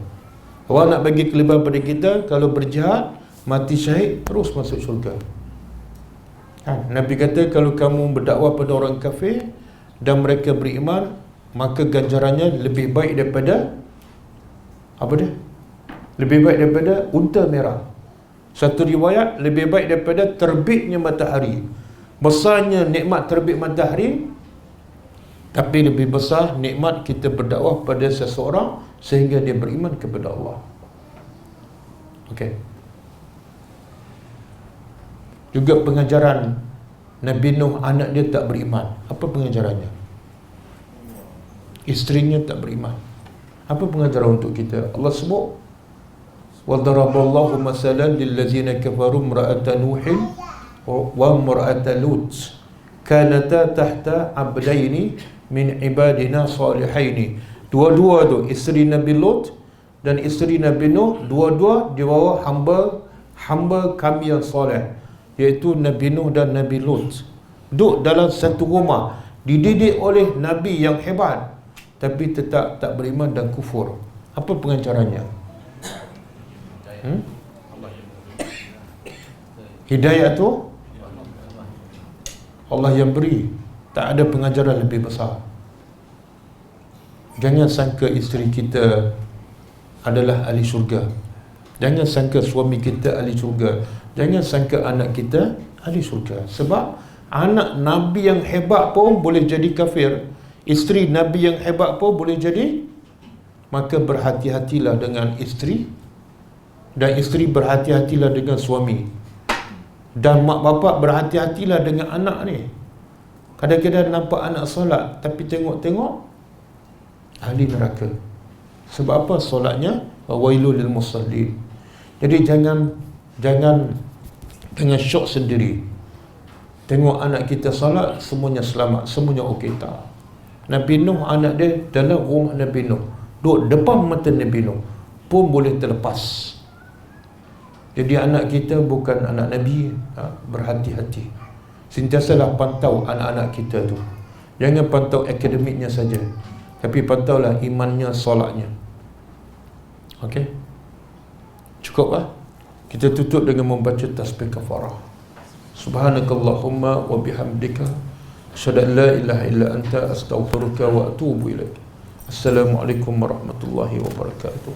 Allah nak bagi kelebihan pada kita, kalau berjihad, mati syahid, terus masuk syurga. Nabi kata, kalau kamu berdakwah pada orang kafir dan mereka beriman, maka ganjarannya lebih baik daripada apa dia? Lebih baik daripada unta merah. Satu riwayat, lebih baik daripada terbitnya matahari. Besarnya nikmat terbit matahari, tapi lebih besar nikmat kita berdakwah pada seseorang sehingga dia beriman kepada Allah. Okey. Juga pengajaran Nabi Nuh, anak dia tak beriman. Apa pengajarannya? Isterinya tak beriman. Apa pengajaran untuk kita? Allah sebut, وَضَرَبَ اللَّهُ مَثَلًا لِلَّذِينَ كَفَرُوا امْرَأَةَ نُوحٍ وَامْرَأَةَ لُوطٍ كَانَتَا تَحْتَ عَبْدَيْنِ مِنْ عِبَادِنَا صَالِحَيْنِ. Dua-dua tu, isteri Nabi Lut dan isteri Nabi Nuh, dua-dua di bawah hamba kami yang soleh, iaitu Nabi Nuh dan Nabi Lut. Duduk dalam satu rumah, dididik oleh Nabi yang hebat, tapi tetap tak beriman dan kufur. Apa pengajarannya? Hidayah tu Allah yang beri. Tak ada pengajaran lebih besar. Jangan sangka isteri kita adalah ahli syurga. Jangan sangka suami kita ahli syurga. Jangan sangka anak kita ahli syurga. Sebab anak Nabi yang hebat pun boleh jadi kafir. Isteri Nabi yang hebat pun boleh jadi. Maka berhati-hatilah dengan isteri, dan isteri berhati-hatilah dengan suami, dan mak bapak berhati-hatilah dengan anak ni. Kadang-kadang nampak anak solat, tapi tengok-tengok ahli neraka. Sebab apa? Solatnya wailul lil musallin. Jadi jangan syok sendiri. Tengok anak kita solat, semuanya selamat, semuanya okey. Tak. Nabi Nuh, anak dia dalam rumah Nabi Nuh, duduk depan mata Nabi Nuh, pun boleh terlepas. Jadi anak kita bukan anak Nabi. Berhati-hati. Sentiasalah pantau anak-anak kita tu. Jangan pantau akademiknya saja, tapi pantaulah imannya, solatnya. Okey? Cukup lah. Kita tutup dengan membaca tasbih kafarah. Subhanakallahumma wa bihamdika asyhadu an la ilaha illa anta astaghfiruka wa atubu ilaik. Assalamualaikum warahmatullahi wabarakatuh.